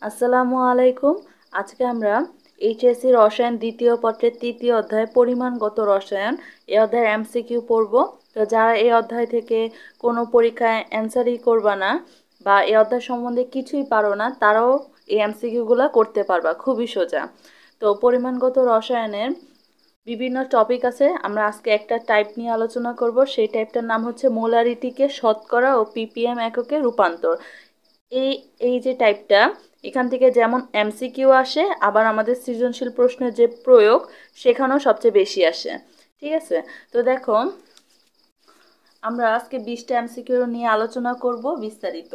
আসসালামু আলাইকুম। আজকে আমরা এইচএসসি রসায়ন দ্বিতীয় পত্রের তৃতীয় অধ্যায় পরিমাণগত রসায়ন এই অধ্যায়ের এমসিকিউ পড়ব। তো যারা এই অধ্যায় থেকে কোনো পরীক্ষায় অ্যান্সারই করবা না বা এই অধ্যায় সম্বন্ধে কিছুই পারো না, তারাও এই এমসিকিউগুলো করতে পারবা, খুবই সোজা। তো পরিমাণগত রসায়নের বিভিন্ন টপিক আছে, আমরা আজকে একটা টাইপ নিয়ে আলোচনা করব। সেই টাইপটার নাম হচ্ছে মোলারিটিকে শতকরা ও পিপিএম এককে রূপান্তর। এই এই যে টাইপটা, এখান থেকে যেমন এমসিকিউ আসে, আবার আমাদের সৃজনশীল প্রশ্নের যে প্রয়োগ সেখানেও সবচেয়ে বেশি আসে। ঠিক আছে, তো দেখো আমরা আজকে 20টা এমসিকিউ নিয়ে আলোচনা করব বিস্তারিত।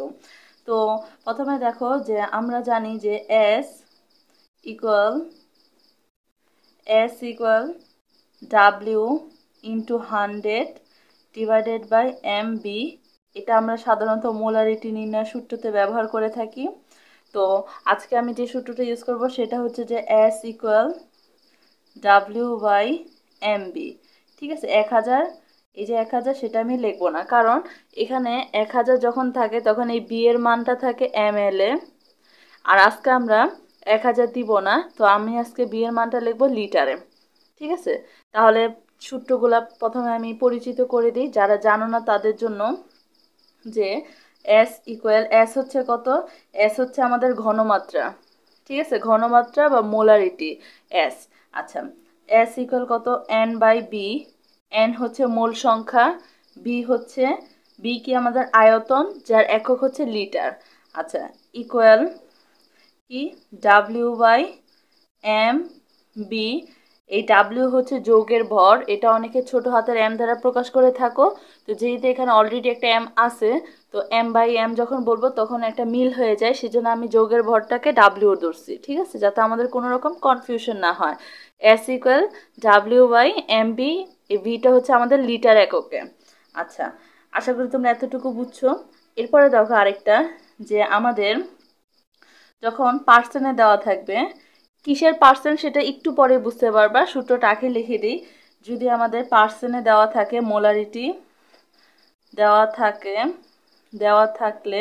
তো প্রথমে দেখো যে আমরা জানি যে S equal W into 100 divided by MB। এটা আমরা সাধারণত মোলারিটি নির্ণয়ের সূত্রতে ব্যবহার করে থাকি। তো আজকে আমি যে সূত্রটা ইউজ করব সেটা হচ্ছে যে S equal W by MB। ঠিক আছে, 1000, এই যে 1000 সেটা আমি লিখবো না, কারণ এখানে 1000 যখন থাকে তখন এই বি এর মানটা থাকে ml এ, আর আজকে আমরা 1000 দিব না, তো আমি আজকে বি এর মানটা লিখবো লিটারে। ঠিক আছে, তাহলে সূত্রগুলা প্রথমে আমি পরিচিত করে দিই যারা জানো না তাদের জন্য। যে S হচ্ছে কত? S হচ্ছে আমাদের ঘনমাত্রা। ঠিক আছে, ঘনমাত্রা বা মোলারিটি S। আচ্ছা, S ইকুয়াল কত? N by V. N হচ্ছে মোল সংখ্যা, বি কি আমাদের আয়তন, যার একক হচ্ছে লিটার। আচ্ছা, ইকুয়াল কি? W by M V. এই ডাব্লিউ হচ্ছে যৌগের ভর, এটা অনেকে ছোট হাতের এম দ্বারা প্রকাশ করে থাকো। তো যেহেতু এখানে অলরেডি একটা এম আছে, তো এম বাই এম যখন বলবো তখন একটা মিল হয়ে যায়, সেজন্য আমি যৌগের ভরটাকে ডাব্লিউ ধরছি। ঠিক আছে, যাতে আমাদের কোনো রকম কনফিউশন না হয়। S equal W by M V. এই ভিটা হচ্ছে আমাদের লিটার এককে। আচ্ছা, আশা করি তোমরা এতটুকু বুঝছো। এরপরে দেখো আরেকটা, যে আমাদের যখন পার্সেন্টে দেওয়া থাকবে, কিসের পার্সেন্ট সেটা একটু পরে বুঝতে পারবা, সূত্রটা আগে লিখে দিই। যদি আমাদের পার্সেন্টে দেওয়া থাকে, মোলারিটি দেওয়া থাকলে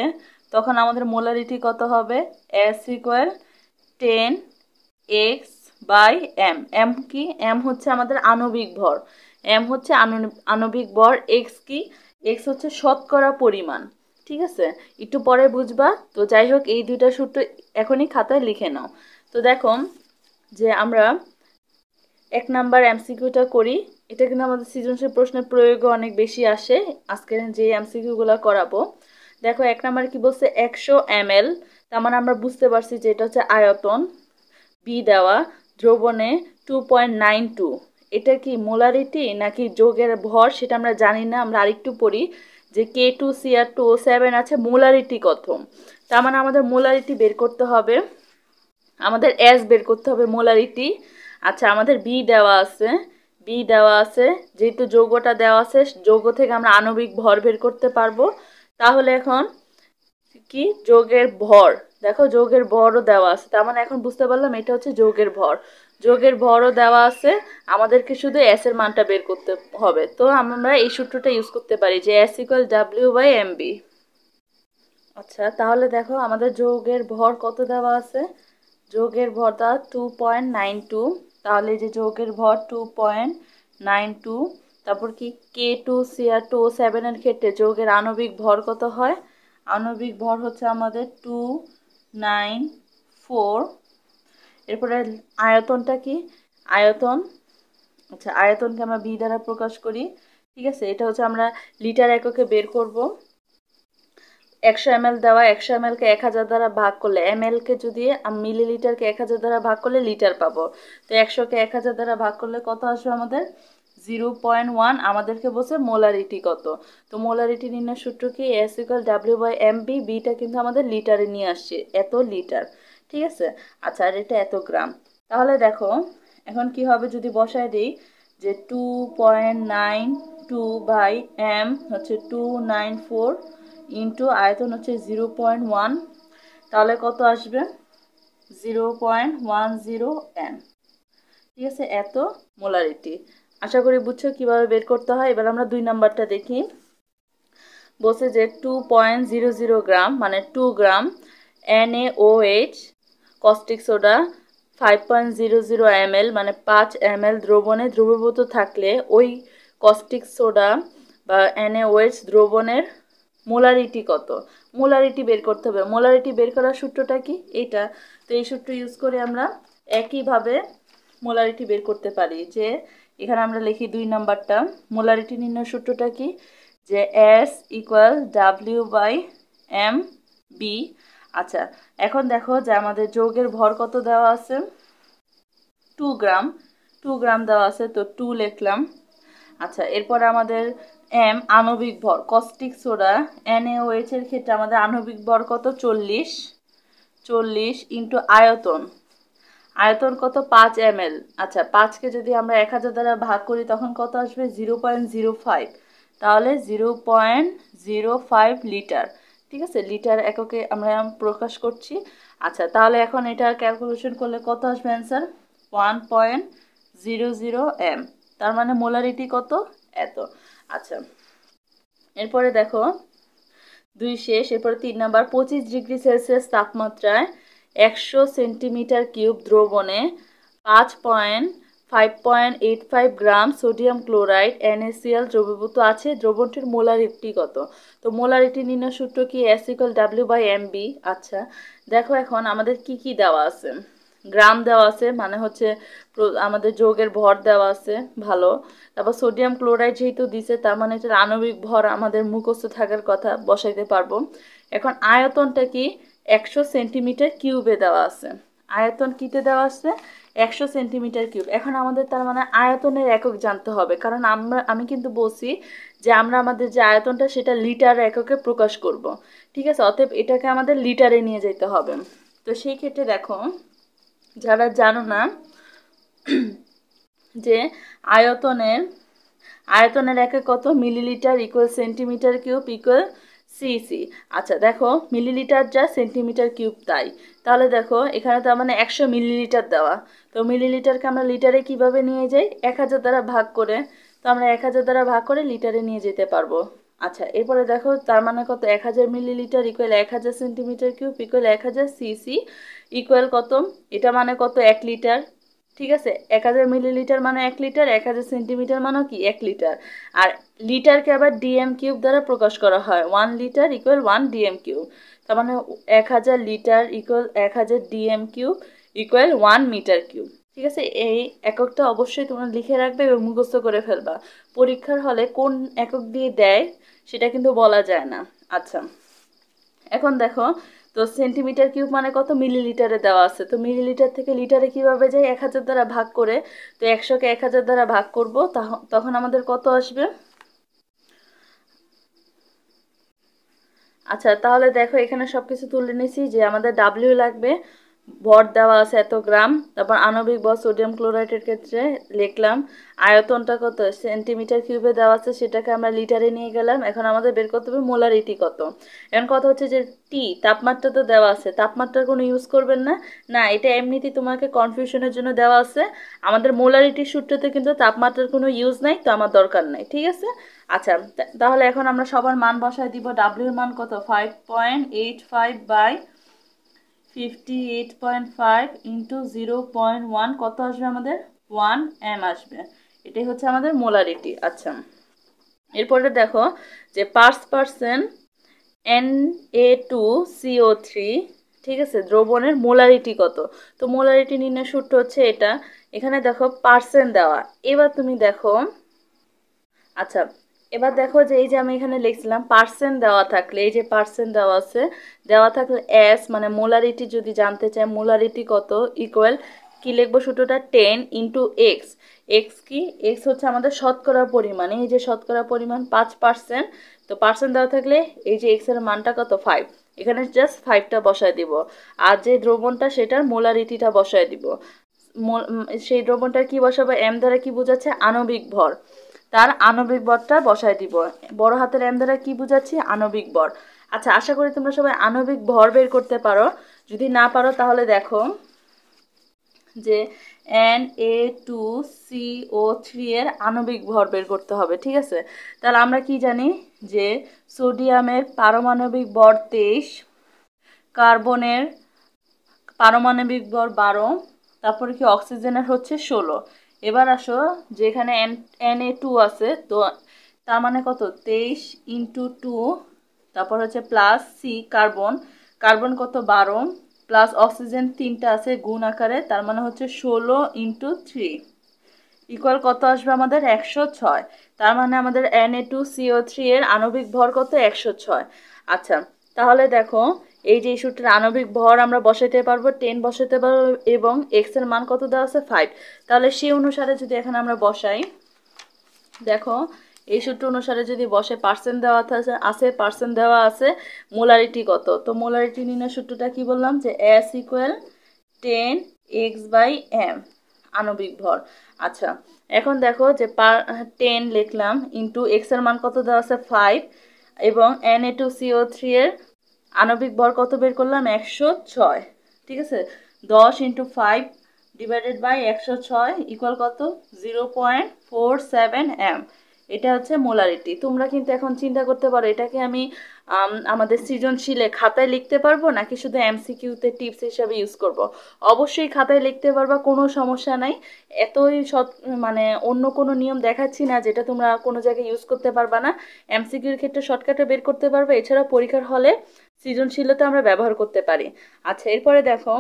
তখন আমাদের মোলারিটি কত হবে? S equal 10x by M. M কি? এম হচ্ছে আমাদের আণবিক ভর, আণবিক ভর। এক্স কি? এক্স হচ্ছে শতকরা পরিমাণ। ঠিক আছে, একটু পরে বুঝবা। তো যাই হোক, এই দুইটা সূত্র এখনই খাতায় লিখে নাও। তো দেখো যে আমরা 1 নাম্বার এমসিকিউটা করি। এটা কিন্তু আমাদের সৃজনশীল প্রশ্নের প্রয়োগও অনেক বেশি আসে, আজকে যে এমসিকিউগুলো করাবো। দেখো 1 নাম্বার কি বলছে? 100 ml। তার মানে আমরা বুঝতে পারছি যে এটা হচ্ছে আয়তন। বি দেওয়া, দ্রবণে 2.92। এটা কি মোলারিটি নাকি যৌগের ভর সেটা আমরা জানি না, আমরা আরেকটু পড়ি যে K2Cr2O7 আছে, মোলারিটি কত। তার মানে আমাদের মোলারিটি বের করতে হবে, আমাদের এস বের করতে হবে, মোলারিটি। আচ্ছা, আমাদের বি দেওয়া আছে, যেহেতু যৌগটা দেওয়া আছে, যৌগ থেকে আমরা আণবিক ভর বের করতে পারবো। তাহলে এখন কি? যৌগের ভর। দেখো যৌগের ভরও দেওয়া আছে, তার মানে এখন বুঝতে পারলাম এটা হচ্ছে যৌগের ভরও দেওয়া আছে, আমাদেরকে শুধু এস এর মানটা বের করতে হবে। তো আমরা এই সূত্রটা ইউজ করতে পারি যে S equal W by M B. আচ্ছা, তাহলে দেখো আমাদের যৌগের ভর কত দেওয়া আছে? যৌগের ভরটা 2.92। তাহলে যে যৌগের ভর 2.92, তারপর কি K2Cr2O7 এর ক্ষেত্রে যৌগের আণবিক ভর কত হয়? আণবিক ভর হচ্ছে আমাদের 294। এরপরে আয়তনটা কি? আচ্ছা, আয়তনকে আমরা বি দ্বারা প্রকাশ করি। ঠিক আছে, এটা হচ্ছে আমরা লিটার এককে বের করব। 100 ml দেওয়া, 100 ml কে 1000 দ্বারা ভাগ করলে, ml কে যদি মিলিলিটারকে 1000 দ্বারা ভাগ করলে লিটার পাবো। তো 100 কে 1000 দ্বারা ভাগ করলে কত আসবে আমাদের? 0.1। আমাদেরকে বলছে মোলারিটি কত। তো মোলারিটি নির্ণয়ের সূত্র কি? S equal W by M V. বিটা কিন্তু আমাদের লিটারে নিয়ে আসছে, এত লিটার। ঠিক আছে, আচ্ছা, আর এটা এত গ্রাম। তাহলে দেখো এখন কি হবে যদি বসায় দিই, যে 2.92 বাই এম হচ্ছে 294 ইন্টু আয়তন হচ্ছে 0.1, তাহলে কত আসবে? 0.10 এম। ঠিক আছে, এত মোলারিটি। আশা করি বুঝছো কিভাবে বের করতে হয়। এবার আমরা 2 নাম্বারটা দেখি। বলছে যে 2.00 গ্রাম মানে 2 গ্রাম NaOH কস্টিক সোডা 5.00 ml মানে 5 ml দ্রবণে দ্রবীভূত থাকলে ওই কস্টিক সোডা বা NaOH দ্রবণের মোলারিটি কত, মোলারিটি বের করতে হবে। মোলারিটি বের করার সূত্রটা কি? এটা। তো এই সূত্র ইউজ করে আমরা একইভাবে মোলারিটি বের করতে পারি। যে এখানে আমরা লিখি 2 নাম্বারটা, মোলারিটি নির্ণয় সূত্রটা কি? যে S = W/mB। আচ্ছা, এখন দেখো যে আমাদের যৌগের ভর কত দেওয়া আছে? 2 গ্রাম। 2 গ্রাম দেওয়া আছে, তো 2 লিখলাম। আচ্ছা, এরপরে আমাদের M আণবিক ভর, কস্টিক সোডা NaOH এর ক্ষেত্রে আমাদের আণবিক ভর কত? 40 ইন্টু আয়তন, আয়তন কত? 5 ml। আচ্ছা, 5কে যদি আমরা 1000 দ্বারা ভাগ করি তখন কত আসবে? 0.05, তাহলে 0.05 লিটার। ঠিক আছে, লিটার এককে আমরা প্রকাশ করছি। আচ্ছা, তাহলে এখন এটা ক্যালকুলেশন করলে কত আসবে অ্যান্সার? 1.00 m। তার মানে মোলারিটি কত? এত। আচ্ছা, এরপরে দেখো 2 শেষ। এরপরে 3 নাম্বার, 25 ডিগ্রি সেলসিয়াস তাপমাত্রায় 100 সেন্টিমিটার কিউব দ্রবণে 5.85 গ্রাম সোডিয়াম ক্লোরাইড NaCl দ্রবীভূত আছে। দ্রবণটির মোলারিটি কত? তো মোলারিটি নির্ণয় সূত্র কি? S = W/mB। আচ্ছা, দেখো এখন আমাদের কি কি দেওয়া আছে? গ্রাম দেওয়া আছে, মানে হচ্ছে আমাদের যৌগের ভর দেওয়া আছে, ভালো। তারপর সোডিয়াম ক্লোরাইড যেহেতু দিছে, তার মানে এটার আণবিক ভর আমাদের মুখস্থ থাকার কথা, বসাইতে পারবো। এখন আয়তনটা কি? 100 সেন্টিমিটার কিউবে দেওয়া আছে। আয়তন কিতে দেওয়া আছে? 100 সেন্টিমিটার কিউব। এখন আমাদের তার মানে আয়তনের একক জানতে হবে, কারণ আমি কিন্তু বলছি যে আমরা আমাদের যে আয়তনটা সেটা লিটার এককে প্রকাশ করব। ঠিক আছে, অতএব এটাকে আমাদের লিটারে নিয়ে যেতে হবে। তো সেই ক্ষেত্রে দেখো, যারা জানো না যে আয়তনের একে কত? Millilitre = centimetre cube = CC. আচ্ছা, দেখো মিলিলিটার যা, সেন্টিমিটার কিউব তাই। তাহলে দেখো এখানে তার মানে 100 মিলিলিটার দেওয়া। তো মিলিলিটারকে আমরা লিটারে কিভাবে নিয়ে যাই? 1000 দ্বারা ভাগ করে। তো আমরা 1000 দ্বারা ভাগ করে লিটারে নিয়ে যেতে পারবো। আচ্ছা, এরপরে দেখো তার মানে কত? 1000 millilitre = 1000 centimetre cube = 1000 CC equal কত? এটা মানে কত? 1 লিটার। ঠিক আছে, 1000 মিলিলিটার মানে 1 লিটার, 1000 সেন্টিমিটার মানে কি? 1 লিটার। আর লিটারকে আবার ডিএম কিউব দ্বারা প্রকাশ করা হয়। 1 লিটার = 1 ডিএম কিউব। তার মানে 1000 litre = 1000 DM cube = 1 metre cube. ঠিক আছে, এই এককটা অবশ্যই তোমরা লিখে রাখবে এবং মুখস্থ করে ফেলবা। পরীক্ষার হলে কোন একক দিয়ে দেয় সেটা কিন্তু বলা যায় না। আচ্ছা, এখন দেখো তো সেন্টিমিটার কিউব মানে কত? মিলিলিটারে দেওয়া আছে। তো মিলিলিটার থেকে লিটারে কিভাবে যায়? 1000 দ্বারা ভাগ করে। তো 100কে 1000 দ্বারা ভাগ করব, তখন আমাদের কত আসবে? আচ্ছা, তাহলে দেখো এখানে সবকিছু তুলে নিছি যে আমাদের ডাব্লিউ লাগবে, ভর দেওয়া আছে এত গ্রাম। তারপর আণবিক ভর সোডিয়াম ক্লোরাইডের ক্ষেত্রে লিখলাম। আয়তনটা কত? সেন্টিমিটার কিউবে দেওয়া আছে, সেটাকে আমরা লিটারে নিয়ে গেলাম। এখন আমাদের বের করতে হবে মোলারিটি কত। এখন কথা হচ্ছে যে টি তাপমাত্রা তো দেওয়া আছে, তাপমাত্রার কোনো ইউজ করবেন না। না, এটা এমনিতেই তোমাকে কনফিউশনের জন্য দেওয়া আছে। আমাদের মোলারিটির সূত্রতে কিন্তু তাপমাত্রার কোনো ইউজ নাই, তো আমার দরকার নাই। ঠিক আছে। আচ্ছা, তাহলে এখন আমরা সবার মান বসায় দিব। ডাব্লিউর মান কত? 5.85/58.5 ইন্টু 0.1 কত আসবে আমাদের? 1 m আসবে। এটাই হচ্ছে আমাদের মোলারিটি। আচ্ছা, এরপরে দেখো যে পার্সেন্ট Na2CO3, ঠিক আছে, দ্রবণের মোলারিটি কত? তো মোলারিটি নির্ণয় সূত্র হচ্ছে এটা। এখানে দেখো পার্সেন্ট দেওয়া। এবার তুমি দেখো, আচ্ছা, এবার দেখো যে এই যে আমি এখানে লিখছিলাম পার্সেন্ট দেওয়া থাকলে, এই যে পার্সেন্ট দেওয়া আছে, দেওয়া থাকলে এস মানে মোলারিটি যদি জানতে চাই মোলারিটি কত ইকুয়াল কি লিখবো? সূত্রটা 10 ইন্টু এক্স। এক্স কি? এক্স হচ্ছে আমাদের শতকরা পরিমাণ। এই যে শতকরা পরিমাণ 5%। তো পার্সেন্ট দেওয়া থাকলে এই যে এক্স এর মানটা কত? 5। এখানে জাস্ট 5টা বসায় দিব। আর যে দ্রবণটা সেটার মোলারিটিটা বসায় দিব। সেই দ্রবণটার কি বসাবো? এম দ্বারা কি বোঝাচ্ছে? আণবিক ভর। তার আণবিক ভরটা বসায় দিব। বড় হাতের এম দ্বারা কি বুঝাচ্ছি? আণবিক ভর। আচ্ছা, আশা করি তোমরা সবাই আণবিক ভর বের করতে পারো। যদি না পারো তাহলে দেখো যে Na2CO3 এর আণবিক ভর বের করতে হবে। ঠিক আছে, তাহলে আমরা কি জানি যে সোডিয়ামের পারমাণবিক ভর 23, কার্বনের পারমাণবিক ভর 12, তারপরে কি অক্সিজেনের হচ্ছে 16। এবার আসো যেখানে Na2 আছে, তো তার মানে কত 23 ইন্টু 2, তারপর হচ্ছে প্লাস সি কার্বন, কার্বন কত 12, প্লাস অক্সিজেন 3টা আছে গুণ আকারে, তার মানে হচ্ছে 16 ইন্টু 3 ইকুয়াল কত আসবে আমাদের 106। তার মানে আমাদের Na2CO3 এর আণবিক ভর কত 106। আচ্ছা তাহলে দেখো এই যে সূত্রের আণবিক ভর আমরা বসাতে পারবো 10 বসাতে পারবো এবং x এর মান কত দেওয়া আছে 5। তাহলে সেই অনুসারে যদি এখানে আমরা বসাই, দেখো এই সূত্র অনুসারে যদি বসে পার্সেন্ট দেওয়া আছে, পার্সেন্ট দেওয়া আছে, মোলারিটি কত, তো মোলারিটি নির্ণয় সূত্রটা কি বললাম যে S ইকুয়াল 10x/m আণবিক ভর। আচ্ছা এখন দেখো যে 10 লিখলাম ইন্টু x এর মান কত দেওয়া আছে 5 এবং Na2CO3 এর আণবিক ভর কত বের করলাম 106। ঠিক আছে, 10 ইন্টু 5 ডিভাইডেড বাই 106 ইকুয়াল কত 0.47 m। এটা হচ্ছে মোলারিটি। তোমরা কিন্তু এখন চিন্তা করতে পারো এটাকে আমি আমাদের সৃজনশীলে খাতায় লিখতে পারবো নাকি শুধু এমসিকিউতে টিপস হিসাবে ইউজ করব। অবশ্যই খাতায় লিখতে পারবা, কোনো সমস্যা নাই। এতই মানে অন্য কোনো নিয়ম দেখাচ্ছি না যেটা তোমরা কোনো জায়গায় ইউজ করতে পারবা না। এমসিকিউর ক্ষেত্রে শর্টকাটে বের করতে পারবে, এছাড়া পরীক্ষার হলে সৃজনশীলতা আমরা ব্যবহার করতে পারি। আচ্ছা এরপরে দেখো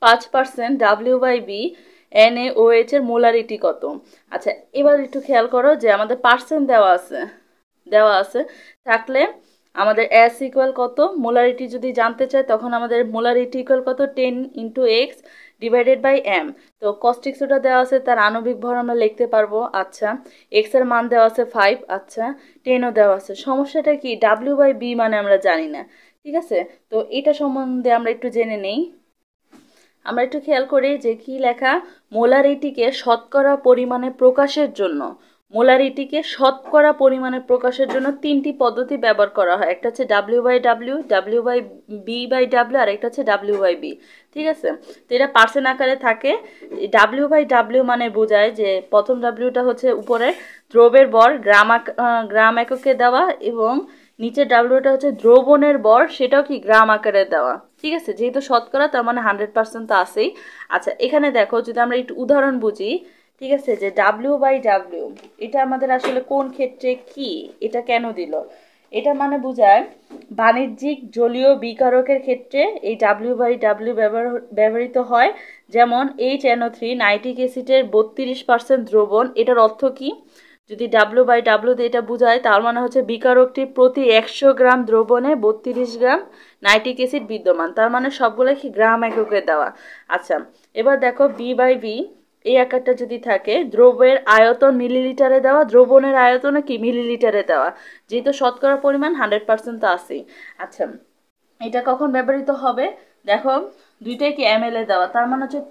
5% W/B NaOH এর মোলারিটি কত। আচ্ছা এবার একটু খেয়াল করো যে আমাদের পার্সেন্ট দেওয়া আছে থাকলে আমাদের S ইকুয়াল কত, মোলারিটি যদি জানতে চাই তখন আমাদের মোলারিটি ইকুয়াল কত 10 into x divided by M. তো কস্টিক সোডা দেওয়া আছে, তার আণবিক ভর আমরা লিখতে পারবো। আচ্ছা এক্স এর মান দেওয়া আছে 5, আচ্ছা 10ও দেওয়া আছে। সমস্যাটা কি W/B মানে আমরা জানি না। ঠিক আছে, তো এটা সম্বন্ধে আমরা একটু জেনে নেই। আমরা একটু খেয়াল করি যে কি লেখা, মোলারিটিকে শতকরা পরিমাণে প্রকাশের জন্য, মোলারিটিকে শতকরা পরিমাণে প্রকাশের জন্য 3টি পদ্ধতি ব্যবহার করা হয়। একটা হচ্ছে W/W, W/B/W আর একটা হচ্ছে W/B। ঠিক আছে, তো এটা পার্সেন্ট আকারে থাকে। W/W মানে বোঝায় যে প্রথম ডাব্লিউটা হচ্ছে উপরে দ্রব্যের ভর গ্রাম এককে দেওয়া এবং নিচের ডাব্লিউটা হচ্ছে দ্রবণের ভর, সেটাও কি গ্রাম আকারে দেওয়া। ঠিক আছে, যেহেতু শতকরা তার মানে 100% তো আছেই। আচ্ছা এখানে দেখো যদি আমরা একটু উদাহরণ বুঝি, ঠিক আছে, যে W/W এটা আমাদের আসলে কোন ক্ষেত্রে কি, এটা কেন দিল, এটা মানে বোঝায় বাণিজ্যিক জলীয় বিকারকের ক্ষেত্রে এই W/W ব্যবহৃত হয়। যেমন HNO3 নাইট্রিক অ্যাসিডের 32% দ্রবণ, এটার অর্থ কি, যদি W/W দিয়ে এটা বোঝায় তার মানে হচ্ছে বিকারকটি প্রতি 100 গ্রাম দ্রবণে 32 গ্রাম নাইট্রিক অ্যাসিড বিদ্যমান, তার মানে সবগুলো কি গ্রাম এককে দেওয়া। আচ্ছা এবার দেখো B/B এই আকারটা যদি থাকে, দ্রব্যের আয়তন মিলিলিটারে দেওয়া, দ্রবণের আয়তন কি মিলিলিটারে দেওয়া, যেহেতু শতকরা পরিমাণ 100% তো আছেই। আচ্ছা এটা কখন ব্যবহৃত হবে, দেখো দুইটাই কি ml এ দেওয়া, তার মানে হচ্ছে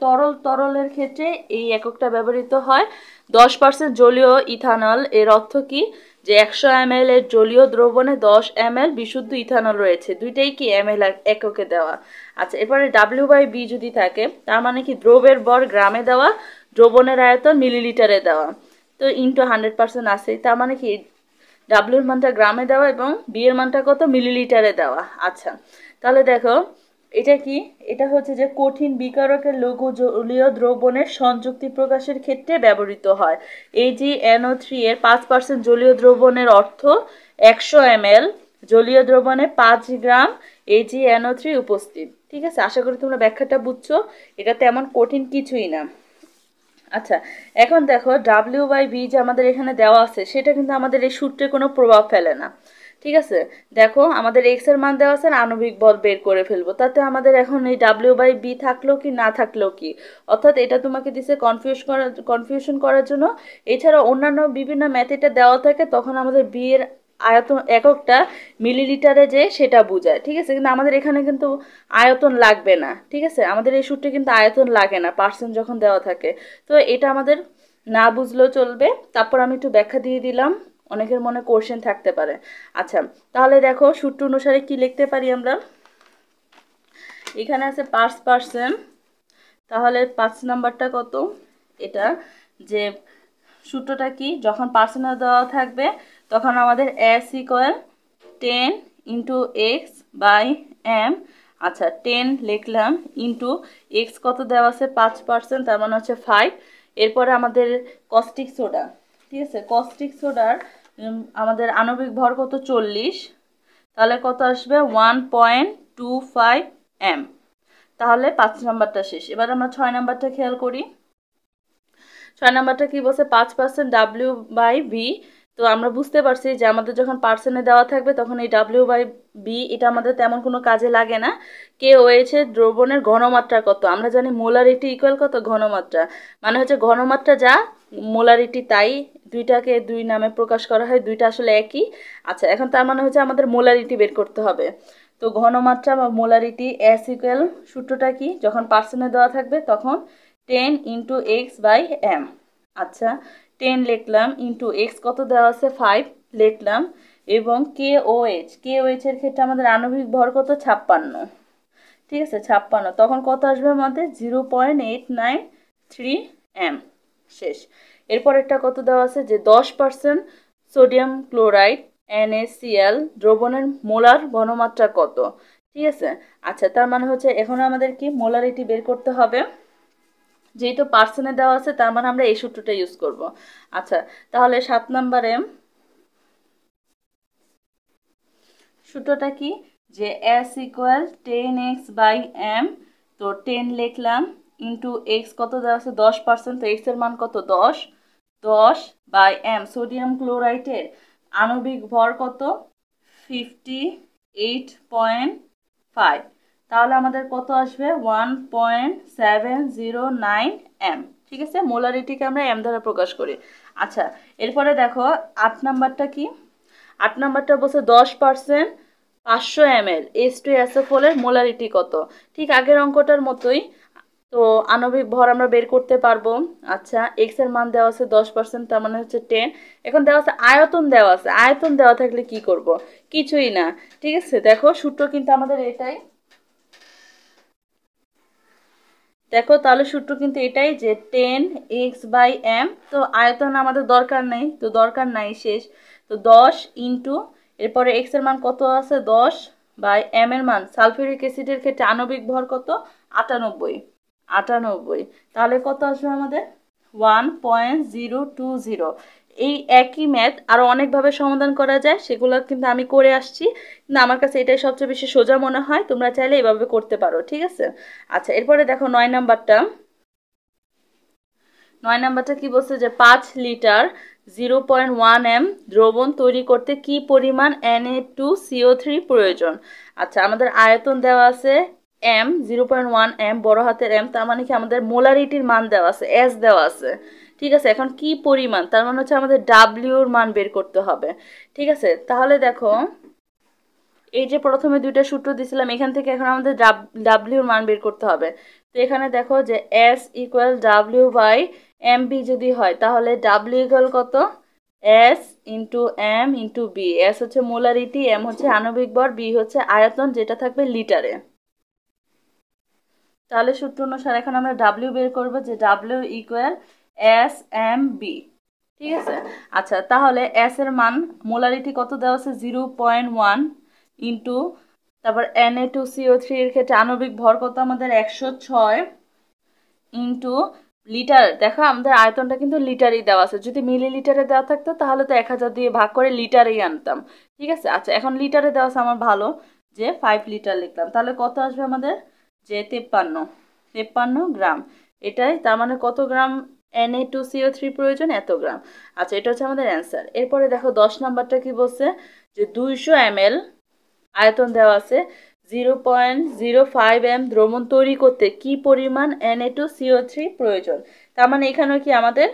তরলের ক্ষেত্রে এই এককটা ব্যবহৃত হয়। 10% জলীয় ইথানল, এর অর্থ কি যে 100 ml এর জলীয় দ্রবণে 10 ml বিশুদ্ধ ইথানল রয়েছে, দুইটাই কি ml এককে দেওয়া। আচ্ছা এরপরে W/B যদি থাকে, তার মানে কি দ্রব্যের ভর গ্রামে দেওয়া, দ্রবণের আয়তন মিলিলিটারে দেওয়া, তো ইন্টু 100% আছে, তার মানে কি W এর মানটা গ্রামে দেওয়া এবং B এর মানটা কত মিলিলিটারে দেওয়া। আচ্ছা তাহলে দেখো এটা কি, এটা হচ্ছে যে কঠিন বিকারকের লঘু জলীয় দ্রবণের সংযুক্তি প্রকাশের ক্ষেত্রে ব্যবহৃত হয়। AgNO3 এর 5% জলীয় দ্রবণের অর্থ 100 ml জলীয় দ্রবণে 5 গ্রাম AgNO3 উপস্থিত। ঠিক আছে, আশা করি তোমরা ব্যাখ্যাটা বুঝছো, এটা তেমন কঠিন কিছুই না। আচ্ছা এখন দেখো W/B যে আমাদের এখানে দেওয়া আছে সেটা কিন্তু আমাদের এই সূত্রে কোনো প্রভাব ফেলে না। ঠিক আছে, দেখো আমাদের x এর মান দেওয়া আছে, আণবিক বল বের করে ফেলবো, তাতে আমাদের এখন এই W/B থাকলেও কি না থাকলেও কি, অর্থাৎ এটা তোমাকে দিছে কনফিউশন করার জন্য। এছাড়া অন্যান্য বিভিন্ন ম্যাথেডে দেওয়া থাকে, তখন আমাদের B এর আয়তন এককটা মিলিলিটারে যে সেটা বোঝায়। ঠিক আছে, কিন্তু আমাদের এখানে কিন্তু আয়তন লাগবে না। ঠিক আছে, আমাদের এই সূত্রে কিন্তু আয়তন লাগে না পার্সেন্ট যখন দেওয়া থাকে, তো এটা আমাদের না বুঝলেও চলবে। তারপর আমি একটু ব্যাখ্যা দিয়ে দিলাম, অনেকের মনে কোশ্চেন থাকতে পারে। আচ্ছা তাহলে দেখো সূত্র অনুসারে কি লিখতে পারি আমরা, এখানে আছে 5%, তাহলে 5 নাম্বারটা কত, এটা যে সূত্রটা কি, যখন পার্সেন্ট দেওয়া থাকবে তখন আমাদের S equal 10 into x by M আচ্ছা 10 লিখলাম ইন্টু এক্স কত দেওয়া আছে 5%, তার মানে হচ্ছে 5। এরপরে আমাদের কস্টিক সোডা, ঠিক আছে, কস্টিক সোডার আমাদের আণবিক ভর কত 40, তাহলে কত আসবে 1.25 এম। তাহলে 5 নাম্বারটা শেষ। এবার আমরা 6 নাম্বারটা খেয়াল করি। 6 নাম্বারটা কি বলছে 5% ডাব্লিউ বাই ভি। তো আমরা বুঝতে পারছি যে আমাদের যখন পার্সেন্টে দেওয়া থাকবে তখন এই ডাব্লিউ বাই বি এটা আমাদের তেমন কোনো কাজে লাগে না। কে হয়েছে দ্রবণের ঘনমাত্রা কত, আমরা জানি মোলারিটি ইকুয়াল কত ঘনমাত্রা, মানে হচ্ছে ঘনমাত্রা যা মোলারিটি তাই, দুইটাকে দুই নামে প্রকাশ করা হয়, দুইটা আসলে একই। আচ্ছা এখন তার মানে হচ্ছে আমাদের মোলারিটি বের করতে হবে। তো ঘনমাত্রা বা মোলারিটি এস ইকুয়াল সূত্রটা কি, যখন পার্সেন্টে দেওয়া থাকবে তখন 10 ইন্টু এক্স বাই এম। আচ্ছা 10 লিখলাম ইন্টু এক্স কত দেওয়া আছে 5 লিখলাম, এবং কে ও এইচ এর ক্ষেত্রে আমাদের আণবিক ভর কত 56, ঠিক আছে 56, তখন কত আসবে আমাদের 0.893 এম। শেষ। এরপর একটা কত দেওয়া আছে যে 10% সোডিয়াম ক্লোরাইড NaCl দ্রবণের মোলার ঘনমাত্রা কত, ঠিক আছে। আচ্ছা তার মানে হচ্ছে এখন আমাদের কি মোলারিটি বের করতে হবে, যেহেতু পার্সেন্টে দেওয়া আছে তার মানে আমরা এই সূত্রটা ইউজ করব। আচ্ছা তাহলে 7 নম্বরে সূত্রটা কি, যে S equal 10x by M. তো 10 লিখলাম ইন্টু এক্স কত দেওয়া আছে 10%, তো এক্স এর মান কত 10 বাই এম, সোডিয়াম ক্লোরাইডের আণবিক ভর কত 58.5, তাহলে আমাদের কত আসবে 1.709 এম, ঠিক আছে। মোলারিটিকে আমরা এম দ্বারা প্রকাশ করি। আচ্ছা এরপরে দেখো 8 নাম্বারটা কি, 8 নাম্বারটা বলছে 10% 500 ml H2SO4 এর মোলারিটি কত, ঠিক আগের অঙ্কটার মতোই। তো আণবিক ভর আমরা বের করতে পারবো। আচ্ছা এক্স এর মান দেওয়া আছে 10%, তার মানে হচ্ছে 10। এখন দেওয়া আছে আয়তন, দেওয়া আছে আয়তন দেওয়া থাকলে কি করব, কিছুই না, ঠিক আছে। দেখো সূত্র কিন্তু আমাদের এটাই, দেখো তাহলে সূত্র কিন্তু এটাই যে 10x বাই এম। তো আয়তন আমাদের দরকার নেই, তো দরকার নাই, শেষ। তো 10 ইন্টু এরপরে এক্স এর মান কত আছে 10 বাই এম এর মান, সালফিউরিক অ্যাসিডের ক্ষেত্রে আণবিক ভর কত 98, তাহলে কত আসবে আমাদের 1.020। এই একই ম্যাথ আরও অনেকভাবে সমাধান করা যায়, সেগুলো কিন্তু আমি করে আসছি, কিন্তু আমার কাছে এটাই সবচেয়ে বেশি সোজা মনে হয়, তোমরা চাইলে এভাবে করতে পারো, ঠিক আছে। আচ্ছা এরপরে দেখো 9 নাম্বারটা, 9 নাম্বারটা কি বলছে যে 5 লিটার 0.1 এম দ্রবণ তৈরি করতে কি পরিমাণ Na2CO3 প্রয়োজন। আচ্ছা আমাদের আয়তন দেওয়া আছে এম, 0.1 এম বড় হাতের এম, তার মানে কি আমাদের মোলারিটির মান দেওয়া আছে এস দেওয়া আছে, ঠিক আছে। এখন কি পরিমাণ, তার মানে হচ্ছে আমাদের ডাব্লিউর মান বের করতে হবে, ঠিক আছে। তাহলে দেখো এই যে প্রথমে দুইটা সূত্র দিছিলাম, এখান থেকে এখন আমাদের ডাব্লিউর মান বের করতে হবে। তো এখানে দেখো যে S equal W by M B যদি হয়, তাহলে ডাব্লিউ ইকুয়াল কত S into M into B. S হচ্ছে মোলারিটি, এম হচ্ছে আণবিক ভর, বি হচ্ছে আয়তন যেটা থাকবে লিটারে। তাহলে সূত্র অনুসারে এখন আমরা ডাব্লিউ বের করবো, যে W equal S M B, ঠিক আছে। আচ্ছা তাহলে এস এর মান মোলারিটি কত দেওয়া আছে 0.1 ইন্টু তারপর Na2CO3 এর ক্ষেত্রে আণবিক ভর কত আমাদের 106 ইন্টু লিটার, দেখো আমাদের আয়তনটা কিন্তু লিটারই দেওয়া আছে, যদি মিলিলিটারে দেওয়া থাকতো তাহলে তো 1000 দিয়ে ভাগ করে লিটারেই আনতাম, ঠিক আছে। আচ্ছা এখন লিটারে দেওয়া আছে আমার ভালো, যে 5 লিটার লিখলাম, তাহলে কত আসবে আমাদের যে 53 গ্রাম, এটাই, তার মানে কত গ্রাম Na2CO3 প্রয়োজন, এত গ্রাম। আচ্ছা এটা হচ্ছে আমাদের অ্যান্সার। এরপরে দেখো 10 নাম্বারটা কি বলছে, যে 200 ml আয়তন দেওয়া আছে 0.05 এম দ্রবণ তৈরি করতে কি পরিমাণ Na2CO3 প্রয়োজন। তার মানে এখানেও কি আমাদের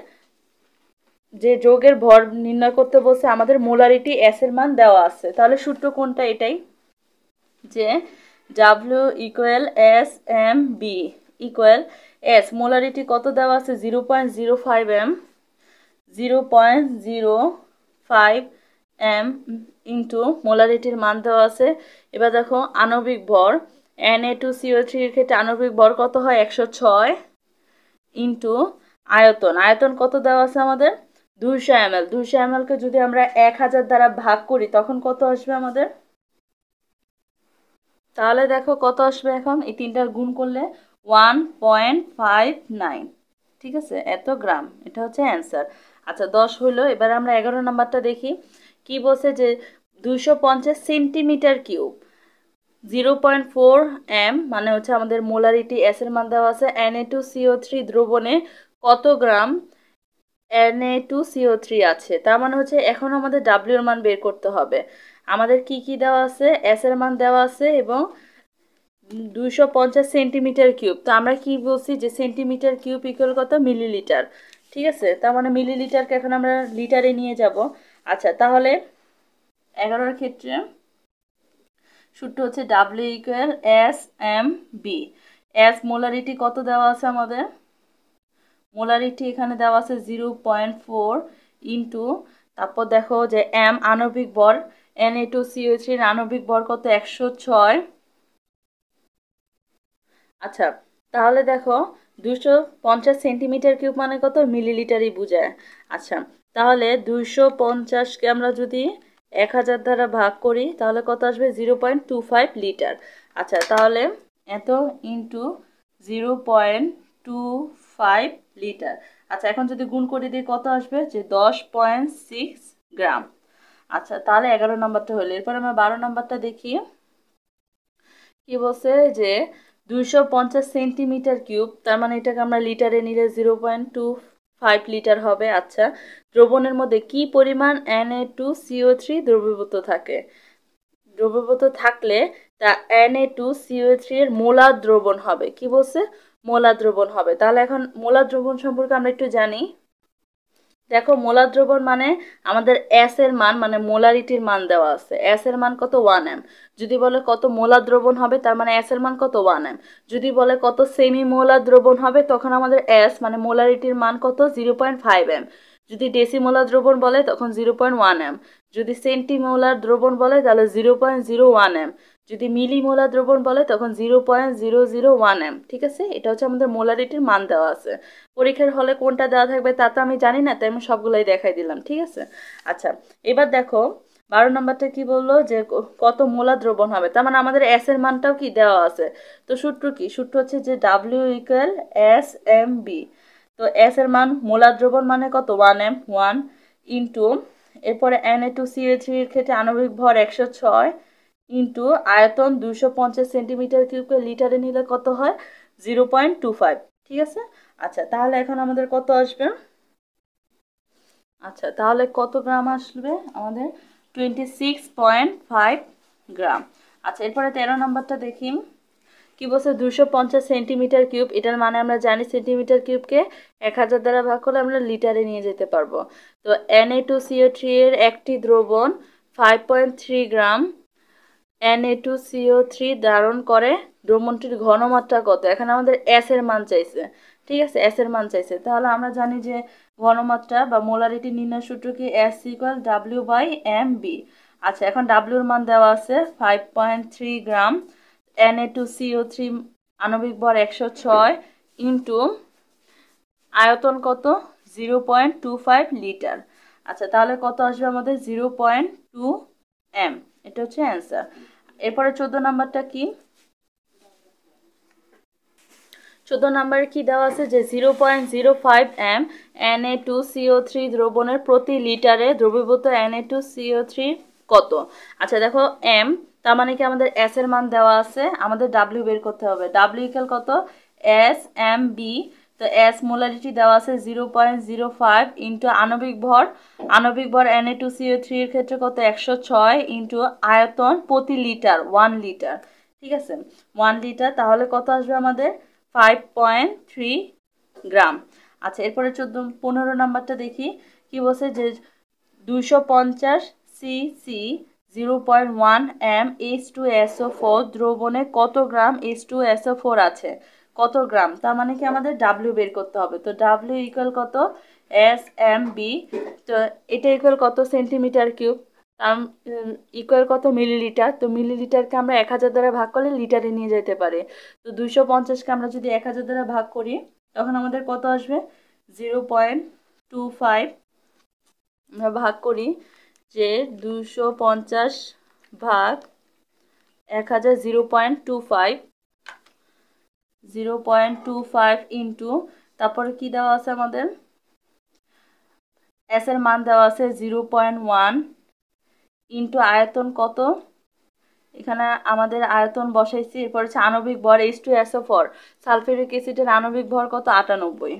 যে যৌগের ভর নির্ণয় করতে বলছে, আমাদের মোলারিটি এস এর মান দেওয়া আছে, তাহলে সূত্র কোনটা, এটাই, যে W equal S M B equal S, molarity কত দেওয়া আছে 0.05 এম, 0.05 এম ইন্টু মোলারিটির মান দেওয়া আছে। এবার দেখো আণবিক ভর Na2CO3 এর ক্ষেত্রে আণবিক ভর কত হয় 106 ইন্টু আয়তন, আয়তন কত দেওয়া আছে আমাদের 200 ml, 200 ml কে যদি আমরা 1000 দ্বারা ভাগ করি তখন কত আসবে আমাদের, তাহলে দেখো কত আসবে এখন, এই তিনটার গুণ করলে 1.59, ঠিক আছে, এত গ্রাম, এটা হচ্ছে অ্যান্সার। আচ্ছা 10 হইলো, এবার আমরা 11 নাম্বারটা দেখি। কি বলছে যে 250 সেন্টিমিটার কিউব 0.4 এম, মানে হচ্ছে আমাদের মোলারিটি এস এর মান দেওয়া আছে, Na2CO3 দ্রবণে কত গ্রাম Na2CO3 আছে। তার মানে হচ্ছে এখন আমাদের ডাব্লিউ এর মান বের করতে হবে। আমাদের কি কি দেওয়া আছে, এস এর মান দেওয়া আছে এবং 250 সেন্টিমিটার কিউব। তো আমরা কি বলছি যে সেন্টিমিটার কিউব ইকুয়াল কত, মিলিলিটার, ঠিক আছে। তার মানে মিলিলিটারকে এখন আমরা লিটারে নিয়ে যাব। আচ্ছা তাহলে 11 ক্ষেত্রে সূত্র হচ্ছে W equal S M B. S molarity কত দেওয়া আছে আমাদের, মোলারিটি এখানে দেওয়া আছে 0.4 ইন্টু, তারপর দেখো যে এম আণবিক ভর, Na2CO3 আণবিক ভর কত, 106। আচ্ছা তাহলে দেখো 250 সেন্টিমিটার কিউব মানে কত, মিলিলিটারই বোঝায়। আচ্ছা তাহলে 250কে আমরা যদি 1000 দ্বারা ভাগ করি তাহলে কত আসবে, 0.25 লিটার। আচ্ছা তাহলে এত ইন্টু 0.25 লিটার। আচ্ছা এখন যদি গুণ করে দিই কত আসবে, যে 10.6 গ্রাম। আচ্ছা তাহলে 11 নম্বরটা হলো। এরপর আমরা 12 নম্বরটা দেখি। কি বলছে যে 250 সেন্টিমিটার কিউব, তার মানে এটাকে আমরা লিটারে নিলে 0.25 লিটার হবে। আচ্ছা দ্রবণের মধ্যে কি পরিমাণ Na2CO3 দ্রবীভূত থাকে, দ্রবীভূত থাকলে তা Na2CO3 এর মোলার দ্রবণ হবে। কি বলছে, মোলার দ্রবণ হবে। তাহলে এখন মোলার দ্রবণ সম্পর্কে আমরা একটু জানি। দেখো মোলার দ্রবণ মানে আমাদের এস এর মান, মানে মোলারিটির মান দেওয়া আছে, এস এর মান কত, 1 এম। যদি বলে কত মোলার দ্রবণ হবে, তার মানে এস এর মান কত, 1 এম। যদি বলে কত সেমি মোলার দ্রবণ হবে, তখন আমাদের এস মানে মোলারিটির মান কত, 0.5 এম। যদি ডেসিমোলার দ্রবণ বলে তখন 0.1 এম। যদি সেন্টিমোলার দ্রবণ বলে তাহলে 0.01 এম। যদি মিলিমোলার দ্রবণ বলে তখন 0.001 এম। ঠিক আছে, এটা হচ্ছে আমাদের মোলারিটির মান দেওয়া আছে। পরীক্ষার হলে কোনটা দেওয়া থাকবে তা তো আমি জানি না, তাই আমি সবগুলোই দেখাই দিলাম। ঠিক আছে, আচ্ছা এবার দেখো 12 নম্বরটা কি বললো, যে কত মোলার দ্রবণ হবে। তার মানে আমাদের এস এর মানটাও কি দেওয়া আছে। তো সূত্র কি, সূত্র হচ্ছে যে W equal S M B. তো এস এর মান মোলার দ্রবণ মানে কত, 1 এম, 1 ইন্টু, এরপরে Na2CO3 এর ক্ষেত্রে আণবিক ভর 106 ইন্টু আয়তন 250 সেন্টিমিটার কিউবকে লিটারে নিলে কত হয়, 0.25। ঠিক আছে, আচ্ছা তাহলে এখন আমাদের কত আসবে, আচ্ছা তাহলে কত গ্রাম আসবে আমাদের, 26.5 গ্রাম। আচ্ছা এরপরে 13 নম্বরটা দেখি। কি বলছে, 250 সেন্টিমিটার কিউব, এটার মানে আমরা জানি সেন্টিমিটার কিউবকে 1000 দ্বারা ভাগ করলে আমরা লিটারে নিয়ে যেতে পারবো। তো Na2CO3 এর একটি দ্রবণ 5.3 গ্রাম Na2CO3 ধারণ করে, দ্রবণটির ঘনমাত্রা কত। এখানে আমাদের এস এর মান চাইছে, ঠিক আছে, এস এর মান চাইছে। তাহলে আমরা জানি যে ঘনমাত্রা বা মোলারিটি নির্ণয় সূত্র কি, S equal W by M B. আচ্ছা এখন ডাব্লিউর মান দেওয়া আছে 5.3 গ্রাম, Na2CO3 আণবিক ভর 106 ইন্টু আয়তন কত, 0.25 লিটার। আচ্ছা তাহলে কত আসবে আমাদের, 0.2 এম। এটা হচ্ছে অ্যান্সার। এরপরে 14 নাম্বারটা কি, 14 নাম্বারে কি দেওয়া আছে, যে 0.05 এম Na2CO3 দ্রবণের প্রতি লিটারে দ্রবীভূত Na2CO3 কত। আচ্ছা দেখো এম, তার মানে কি আমাদের এস এর মান দেওয়া আছে, আমাদের ডাব্লিউ বের করতে হবে। ডাব্লিউ ইকুয়াল কত, এস এম বি। তো এস মোলারিটি দেওয়া আছে 0.05 ইন্টু আণবিক ভর, আণবিক ভর Na2CO3 এর ক্ষেত্রে কত, 106 ইন্টু আয়তন প্রতি লিটার 1 লিটার। ঠিক আছে, 1 লিটার, তাহলে কত আসবে আমাদের, 5.3 গ্রাম। আচ্ছা এরপরে 15 নাম্বারটা দেখি। কি বলছে যে 250 সিসি 0.1 এম H2SO4 দ্রবণে কত গ্রাম H2SO4 আছে, কত গ্রাম। তার মানে কি আমাদের ডাব্লিউ বের করতে হবে। তো ডাব্লিউ ইকুয়াল কত, এস এম বি। তো এটা ইকুয়াল কত, সেন্টিমিটার কিউব, ইকুয়াল কত, মিলিলিটার। তো মিলিলিটারকে আমরা 1000 দ্বারা ভাগ করলে লিটারে নিয়ে যেতে পারি। তো 250কে আমরা যদি 1000 দ্বারা ভাগ করি তখন আমাদের কত আসবে, 0.25। আমরা ভাগ করি যে 250 ভাগ 1000 0.25 ইন্টু, তারপরে কি দেওয়া আছে আমাদের, এস এর মান দেওয়া আছে 0.1 ইন্টু আয়তন কত, এখানে আমাদের আয়তন বসাইছি। এরপর হচ্ছে আণবিক ভর H2SO4, সালফিউরিক অ্যাসিডের আণবিক ভর কত, 98।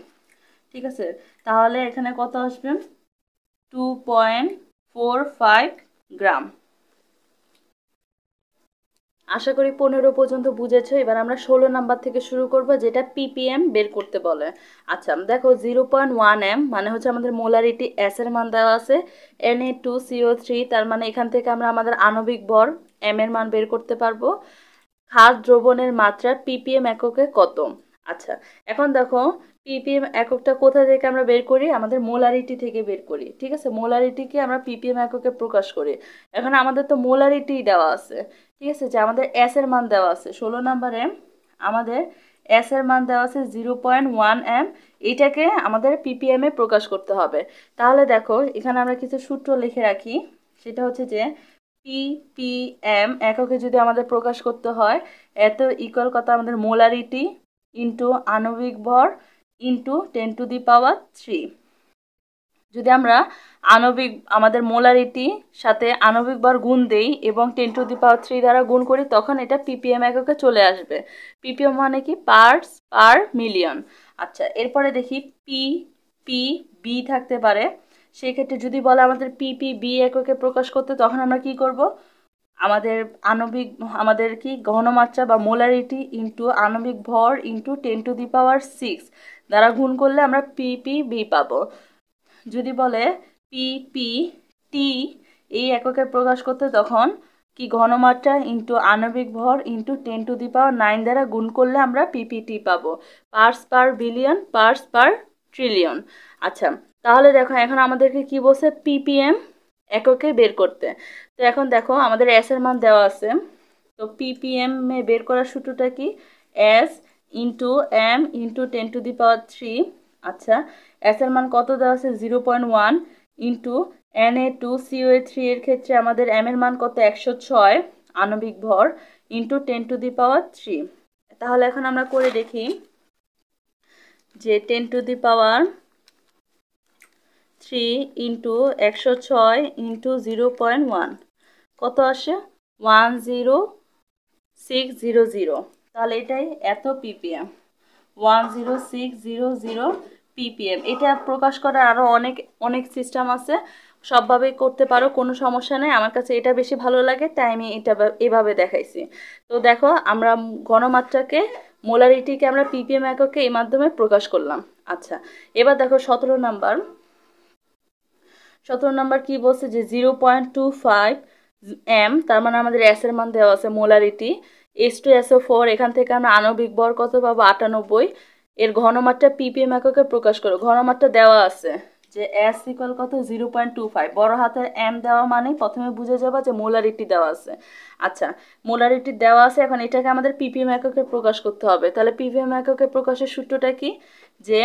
ঠিক আছে, তাহলে এখানে কত আসবে, 2.45 গ্রাম। আশা করি 15 পর্যন্ত বুঝেছো। এবার আমরা 16 নাম্বার থেকে শুরু করব, যেটা ppm বের করতে বলে। আচ্ছা দেখো, 0.1m মানে হচ্ছে আমাদের মোলারিটি, এস এর মান দেওয়া আছে Na2CO3, তার মানে এখান থেকে আমরা আমাদের আণবিক ভর m এর মান বের করতে পারবো। ক্ষার দ্রবণের মাত্রা ppm এককে কত। আচ্ছা এখন দেখো, ppm এককটা কোথা থেকে আমরা বের করি, আমাদের মোলারিটি থেকে বের করি। ঠিক আছে, মোলারিটিকে আমরা ppm এককে প্রকাশ করি। এখন আমাদের তো মোলারিটি দেওয়া আছে, ঠিক আছে, যে আমাদের এস এর মান দেওয়া আছে 16 নম্বরে, আমাদের এস এর মান দেওয়া আছে 0.1m, এইটাকে আমাদের ppm এ প্রকাশ করতে হবে। তাহলে দেখো এখানে আমরা কিছু সূত্র লিখে রাখি, সেটা হচ্ছে যে ppm এককে যদি আমাদের প্রকাশ করতে হয়, এত ইকুয়াল কত, আমাদের মোলারিটি ইন্টু আণবিক ভর ইন্টু 10⁻³ যদি আমরা আমাদের মোলারিটি সাথে আণবিক ভর গুণ দেই এবং 10⁻³ দ্বারা গুণ করি, তখন এটা ppm এককে চলে আসবে। ppm মানে কি, পার্টস পার মিলিয়ন। আচ্ছা এরপরে দেখি ppb থাকতে পারে, সেই ক্ষেত্রে যদি বলে আমাদের ppb এককে প্রকাশ করতে, তখন আমরা কি করব, আমাদের কি ঘনমাত্রা বা মোলারিটি ইন্টু আণবিক ভর ইন্টু 10⁻6 দ্বারা গুণ করলে আমরা ppb পাবো। যদি বলে ppT এই এককে প্রকাশ করতে, তখন কি ঘনমাত্রা ইন্টু আণবিক ভর ইন্টু 10⁹ দ্বারা গুণ করলে আমরা ppT পাবো, parts per billion, parts per trillion. আচ্ছা তাহলে দেখো, এখন আমাদেরকে কি বলছে, ppm এককে বের করতে। তো এখন দেখো আমাদের এস এর মান দেওয়া আছে, তো ppm এ বের করার সূত্রটা কি, এস ইন্টু এম ইন্টু 10⁻3। আচ্ছা এস এর মান কত দেওয়া আছে, 0.1 ইন্টু Na2CO3 এর ক্ষেত্রে আমাদের এম এর মান কত, 106 আণবিক ভর ইন্টু 10⁻3। তাহলে এখন আমরা করে দেখি যে 10⁻3 ইন্টু 106 ইন্টু 0.1 কত আসে, 10600। তাহলে এটাই এত ppm, 10600 ppm। এটা প্রকাশ করার আরও অনেক অনেক সিস্টেম আছে, সবভাবেই করতে পারো, কোনো সমস্যা নেই। আমার কাছে এটা বেশি ভালো লাগে, তাই আমি এটা এভাবে দেখাইছি। তো দেখো আমরা ঘনমাত্রাকে, মোলারিটিকে আমরা ppm এককে এই মাধ্যমে প্রকাশ করলাম। আচ্ছা এবার দেখো 17 নাম্বার কি বলছে, যে 0.25m, তার মানে আমাদের এস এর মান দেওয়া আছে মোলারিটি H2SO4, এখান থেকে আমরা আণবিক ভর কত পাবো, 98, এর ঘনমাত্রা ppm এককে প্রকাশ করো। ঘনমাত্রা দেওয়া আছে যে এস ইকুয়াল কত, 0.25, বড় হাতের এম দেওয়া মানে প্রথমে বুঝে যাবা যে মোলারিটি দেওয়া আছে। আচ্ছা মোলারিটি দেওয়া আছে, এখন এটাকে আমাদের ppm এককে প্রকাশ করতে হবে। তাহলে ppm এককে প্রকাশের সূত্রটা কি, যে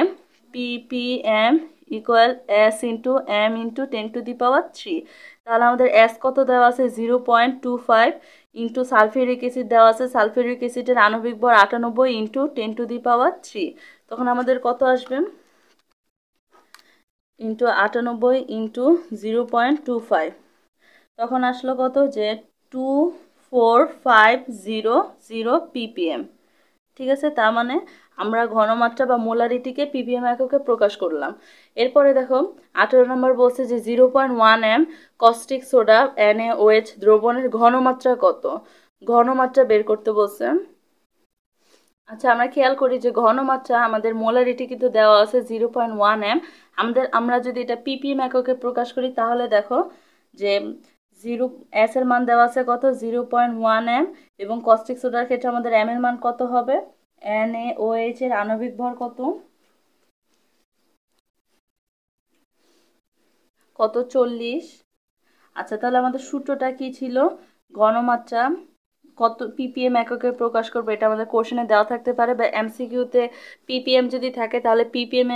ppm equal S into M into 10⁻3। তাহলে আমাদের এস কত দেওয়া আছে, 0.25 ইন্টু সালফিউরিক অ্যাসিড দেওয়া আছে, সালফিউরিক অ্যাসিডের আণবিক ভর 98 ইন্টু 10⁻3, তখন আমাদের কত আসবে, ইন্টু 98 ইন্টু 0.25, তখন আসলো কত, যে 24500 ppm। ঠিক আছে, তার মানে আমরা ঘনমাত্রা বা মোলারিটিকে ppm এককে প্রকাশ করলাম। এরপরে দেখো 18 নম্বর বলছে যে 0.1m কস্টিক সোডা NaOH দ্রবণের ঘনমাত্রা কত, ঘনমাত্রা বের করতে বলছে। আচ্ছা আমরা খেয়াল করি যে ঘনমাত্রা, আমাদের মোলারিটি কিন্তু দেওয়া আছে 0.1m, আমরা যদি এটা ppm এককে প্রকাশ করি, তাহলে দেখো যে এস এর মান দেওয়া আছে কত, 0.1m, এবং কস্টিক সোডার ক্ষেত্রে আমাদের এম এর মান কত হবে, NaOH এর আণবিক ভর কত, 40। আচ্ছা তাহলে আমাদের সূত্রটা কি ছিল, ঘনমাত্রা কত ppm এককে প্রকাশ করবে, এটা আমাদের কোশ্চেনে দেওয়া থাকতে পারে, বা এমসিকিউতে ppm যদি থাকে তাহলে ppm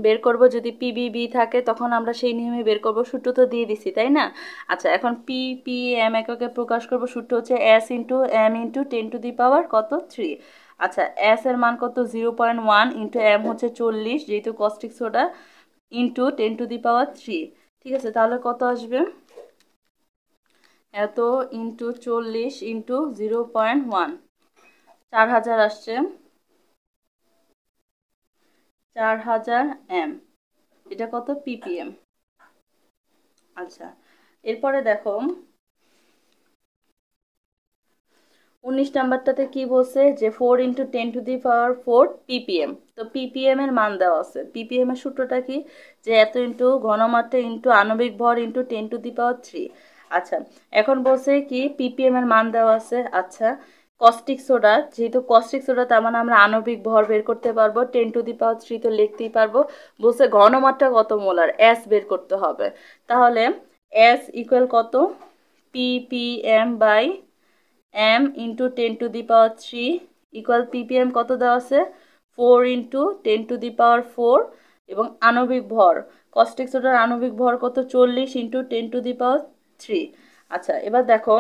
বের করব যদি পিবিবি থাকে তখন আমরা সেই নিয়মে বের করব, সূত্র তো দিয়ে দিছি তাই না। আচ্ছা এখন পিপিএম এককে প্রকাশ করব, সূত্র হচ্ছে এস ইন্টু এম ইন্টু 10⁻³ কত 3। আচ্ছা এস এর মান কত 0.1 ইন্টু এম হচ্ছে 40 যেহেতু কস্টিক সোডা ইন্টু 10⁻³ ঠিক আছে, তাহলে কত আসবে এত ইন্টু 40 ইন্টু 0.1 4000 আসছে 4000 এম, এটা কত পিপিএম। আচ্ছা এরপরে দেখো 19 নাম্বারটাতে কি বলছে যে 4 ইন্টু 10⁻⁴ পিপিএম। তো পিপিএম এর মান দেওয়া আছে, পিপিএম এর সূত্রটা কি যে এত ইন্টু ঘনমাত্রা ইন্টু আণবিক ভর ইন্টু 10⁻3। আচ্ছা এখন বলছে কি পিপিএম এর মান দেওয়া আছে। আচ্ছা কস্টিক সোডা, যেহেতু কস্টিক সোডা তার মানে আমরা আণবিক ভর বের করতে পারবো, 10⁻3 তো লিখতেই পারবো। বলছে ঘনমাত্রা কত মোলার, এস বের করতে হবে। তাহলে এস ইকুয়াল কত ppm by M into 10⁻³ equal ppm কত দেওয়া আছে 4 ইন্টু 10⁻⁴ এবং আণবিক ভর কস্টিক সোডার আণবিক ভর কত 40 ইন্টু 10⁻3। আচ্ছা এবার দেখো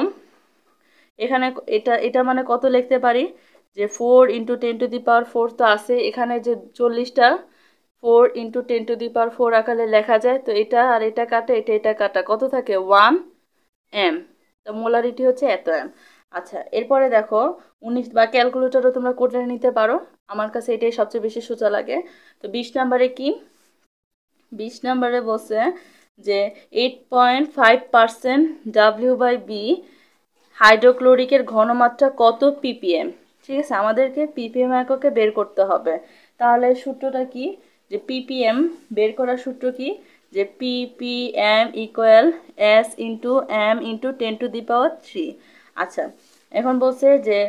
এখানে এটা মানে কত লিখতে পারি যে 4 ইন্টু 10⁻⁴ তো আছে, এখানে যে 40টা 4 ইন্টু 10⁻⁴ আকারে লেখা যায়, তো এটা আর এটা কাটা এটা কাটা কত থাকে 1 এম, তো মোলারিটি হচ্ছে এত এম। আচ্ছা এরপরে দেখো 19 বা ক্যালকুলেটরও তোমরা করে নিতে পারো, আমার কাছে এটাই সবচেয়ে বেশি সোজা লাগে। তো 20 নাম্বারে কি 20 নাম্বারে বলছে যে 8.5% W/B হাইড্রোক্লোরিকের ঘনমাত্রা কত পিপিএম। ঠিক আছে, আমাদেরকে পিপিএম এককে বের করতে হবে। তাহলে সূত্রটা কি যে পিপিএম বের করার সূত্র কি যে ppm equal S into M into 10⁻3। আচ্ছা এখন বলছে যে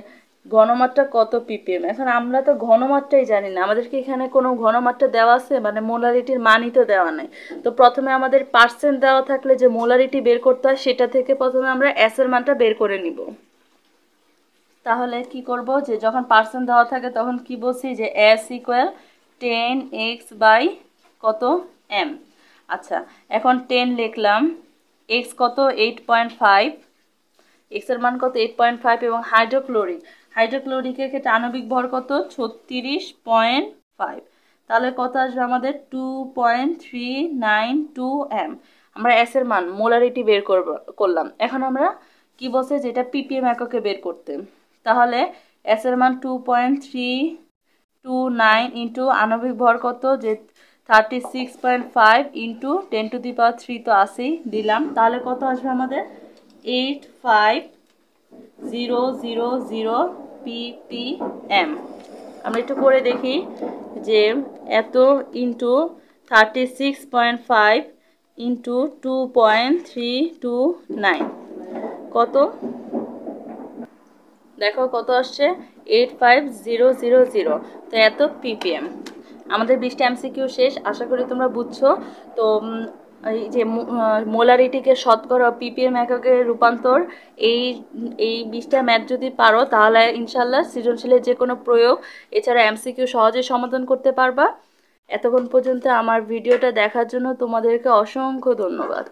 ঘনমাত্রা কত পিপিএম, এখন আমরা তো ঘনমাত্রাই জানি না, আমাদেরকে এখানে কোনো ঘনমাত্রা দেওয়া আছে মানে মোলারিটির মানই তো দেওয়া নাই। তো প্রথমে আমাদের পার্সেন্ট দেওয়া থাকলে যে মোলারিটি বের করতে হয় সেটা থেকে প্রথমে আমরা এস এর মানটা বের করে নিব। তাহলে কি করব যে যখন পার্সেন্ট দেওয়া থাকে তখন কি বলছি যে এস ইকুয়াল 10x বাই কত এম। আচ্ছা এখন 10 লিখলাম, এক্স কত 8.5, এক্স এর মান কত 8.5 এবং হাইড্রোক্লোরিকের ক্ষেত্রে আণবিক ভর কত 36.5, তাহলে কত আসবে আমাদের 2.392 এম। আমরা এস এর মান মোলারিটি বের করলাম, এখন আমরা কি বলছে যেটা পিপিএম এককে বের করতে, তাহলে এস এর মান 2.329 ইন্টু আণবিক ভর কত যে 36.5 ইন্টু 10⁻³ তো আসেই দিলাম, তাহলে কত আসবে আমাদের 85000 ppm। আমরা একটু করে দেখি যে এত ইন্টু 36.5 ইন্টু 2.329 কত, দেখো কত আসছে 85000, তো এত পিপিএম। আমাদের 20টা এমসিকিউ শেষ, আশা করি তোমরা বুঝছো। তো এই যে মোলারিটিকে শতকরা পিপিএম এককে রূপান্তর, এই এই 20টা ম্যাথ যদি পারো তাহলে ইনশাল্লাহ সৃজনশীলের যে কোনো প্রয়োগ এছাড়া এমসিকিউ সহজেই সমাধান করতে পারবা। এতক্ষণ পর্যন্ত আমার ভিডিওটা দেখার জন্য তোমাদেরকে অসংখ্য ধন্যবাদ।